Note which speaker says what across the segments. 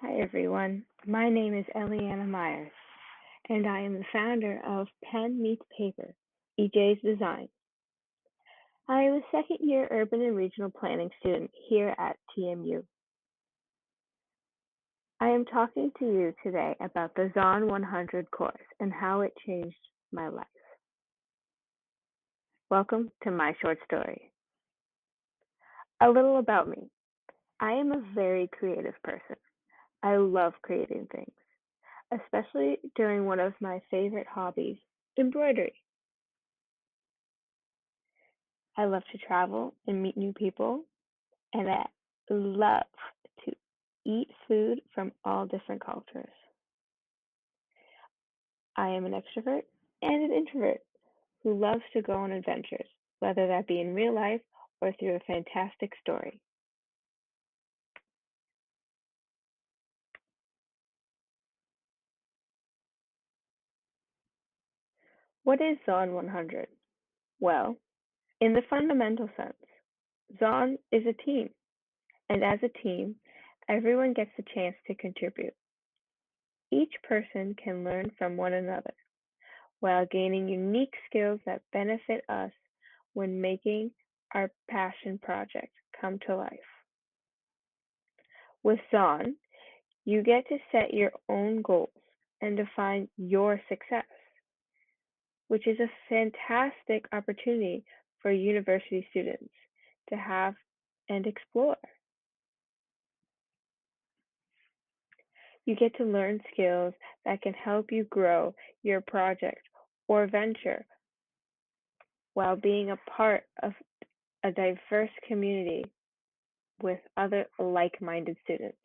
Speaker 1: Hi, everyone. My name is Eliana Myers, and I am the founder of Pen Meets Paper, EJ's Design. I am a second year urban and regional planning student here at TMU. I am talking to you today about the ZON 100 course and how it changed my life. Welcome to my short story. A little about me. I am a very creative person. I love creating things, especially during one of my favorite hobbies, embroidery. I love to travel and meet new people, and I love to eat food from all different cultures. I am an extrovert and an introvert who loves to go on adventures, whether that be in real life or through a fantastic story. What is ZON 100? Well, in the fundamental sense, ZON is a team, and as a team, everyone gets the chance to contribute. Each person can learn from one another while gaining unique skills that benefit us when making our passion project come to life. With ZON, you get to set your own goals and define your success, which is a fantastic opportunity for university students to have and explore. You get to learn skills that can help you grow your project or venture while being a part of a diverse community with other like-minded students.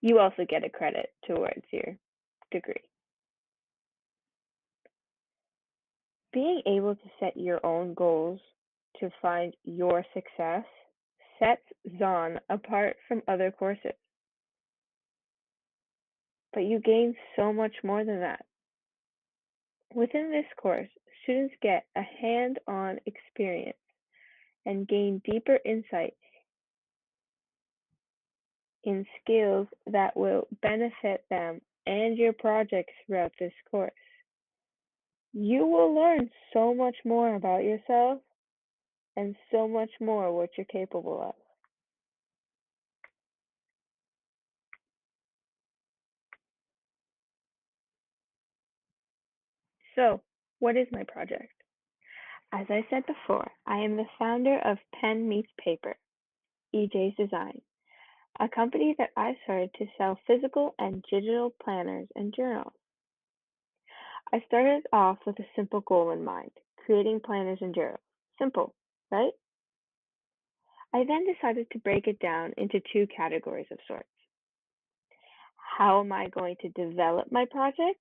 Speaker 1: You also get a credit towards your degree. Being able to set your own goals to find your success sets ZON apart from other courses. But you gain so much more than that. Within this course, students get a hand-on experience and gain deeper insight in skills that will benefit them and your projects throughout this course. You will learn so much more about yourself and so much more what you're capable of. So, what is my project? As I said before, I am the founder of Pen Meets Paper, EJ's Design, a company that I started to sell physical and digital planners and journals. I started off with a simple goal in mind, creating planners and journals. Simple, right? I then decided to break it down into two categories of sorts. How am I going to develop my project?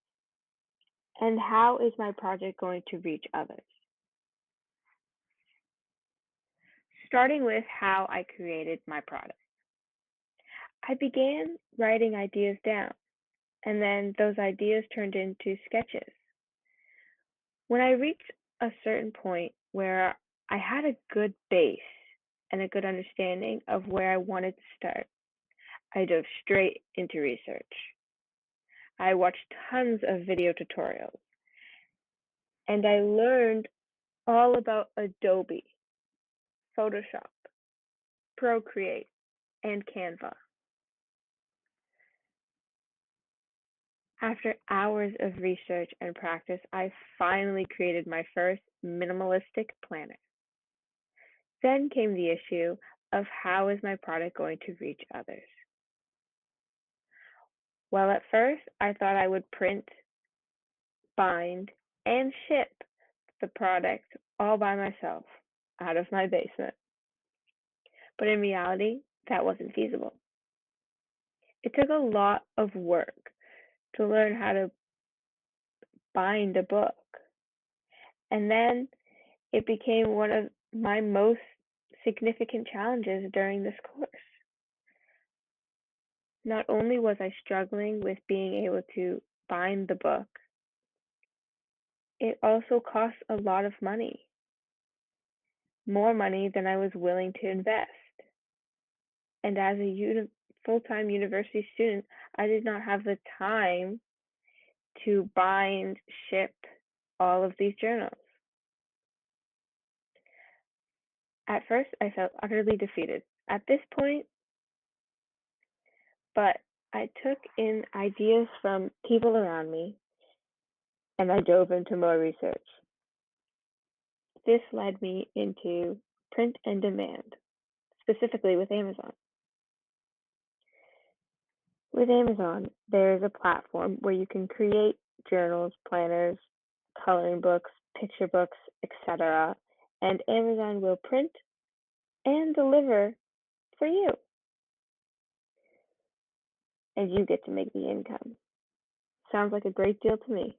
Speaker 1: And how is my project going to reach others? Starting with how I created my product. I began writing ideas down, and then those ideas turned into sketches. When I reached a certain point where I had a good base and a good understanding of where I wanted to start, I dove straight into research. I watched tons of video tutorials, and I learned all about Adobe, Photoshop, Procreate, and Canva. After hours of research and practice, I finally created my first minimalistic planner. Then came the issue of how is my product going to reach others? Well, at first, I thought I would print, bind, and ship the product all by myself out of my basement. But in reality, that wasn't feasible. It took a lot of work to learn how to bind a book. And then it became one of my most significant challenges during this course. Not only was I struggling with being able to bind the book, it also cost a lot of money, more money than I was willing to invest. And as a full-time university student, I did not have the time to bind, ship all of these journals. At first, I felt utterly defeated at this point, but I took in ideas from people around me and I dove into more research. This led me into print and demand, specifically with Amazon. With Amazon, there's a platform where you can create journals, planners, coloring books, picture books, etc. And Amazon will print and deliver for you. And you get to make the income. Sounds like a great deal to me.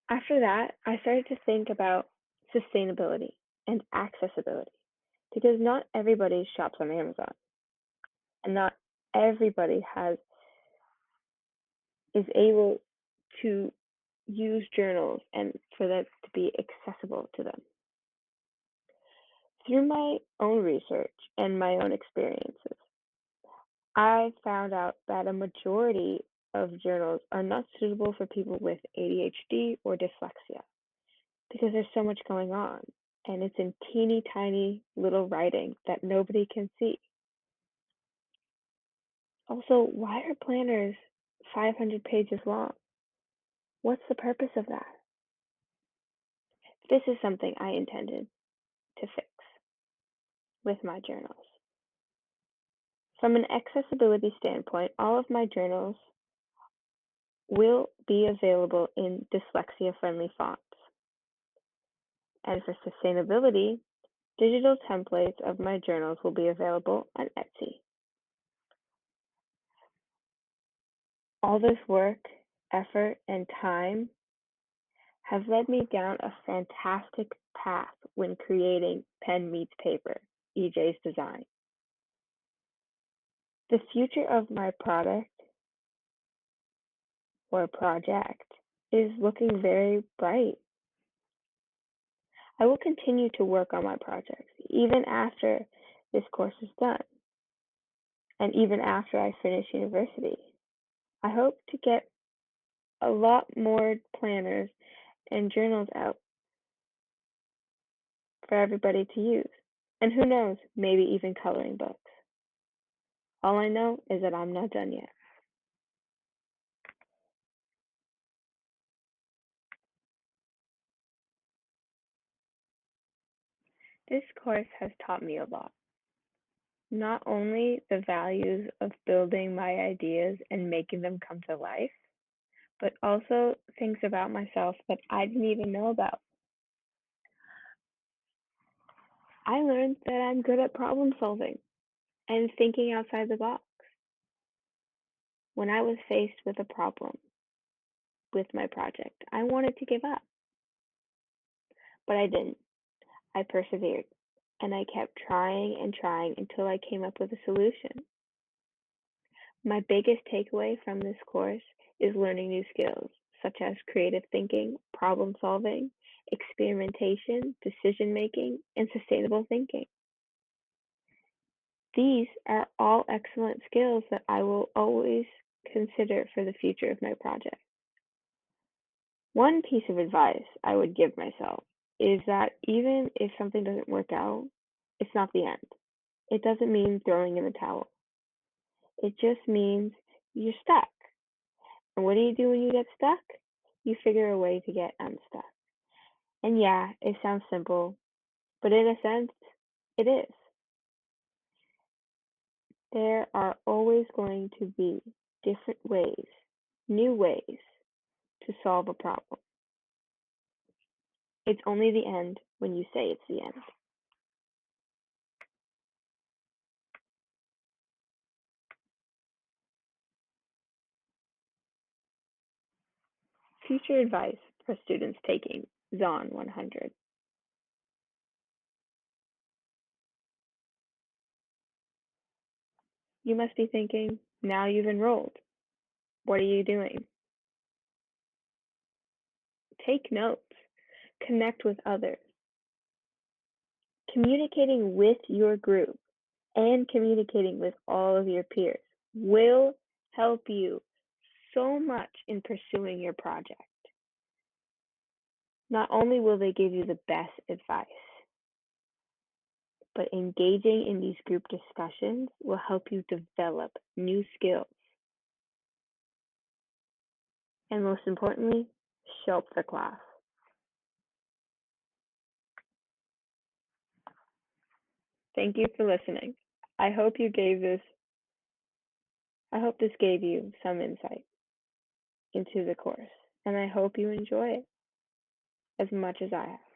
Speaker 1: After that, I started to think about sustainability and accessibility because not everybody shops on Amazon and not everybody is able to use journals and for that to be accessible to them. Through my own research and my own experiences, I found out that a majority of journals are not suitable for people with ADHD or dyslexia because there's so much going on and it's in teeny tiny little writing that nobody can see. Also, why are planners 500 pages long? What's the purpose of that? This is something I intended to fix with my journals. From an accessibility standpoint, all of my journals will be available in dyslexia-friendly fonts. And for sustainability, digital templates of my journals will be available on Etsy. All this work, effort, and time have led me down a fantastic path when creating Pen Meets Paper, EJ's design. The future of my product or project is looking very bright. I will continue to work on my projects even after this course is done and even after I finish university. I hope to get a lot more planners and journals out for everybody to use. And who knows, maybe even coloring books. All I know is that I'm not done yet. This course has taught me a lot. Not only the values of building my ideas and making them come to life, but also things about myself that I didn't even know about. I learned that I'm good at problem solving and thinking outside the box. When I was faced with a problem with my project, I wanted to give up, but I didn't. I persevered and I kept trying and trying until I came up with a solution. My biggest takeaway from this course is learning new skills such as creative thinking, problem solving, experimentation, decision making, and sustainable thinking. These are all excellent skills that I will always consider for the future of my project. One piece of advice I would give myself is that even if something doesn't work out, it's not the end. It doesn't mean throwing in the towel. It just means you're stuck. And what do you do when you get stuck? You figure a way to get unstuck. And yeah, it sounds simple, but in a sense, it is. There are always going to be different ways, new ways to solve a problem. It's only the end when you say it's the end. Future advice for students taking ZON 100. You must be thinking, now you've enrolled. What are you doing? Take notes. Connect with others. Communicating with your group and communicating with all of your peers will help you so much in pursuing your project. Not only will they give you the best advice, but engaging in these group discussions will help you develop new skills. And most importantly, show up for class. Thank you for listening. I hope you gave this I hope this gave you some insight into the course, and I hope you enjoy it as much as I have.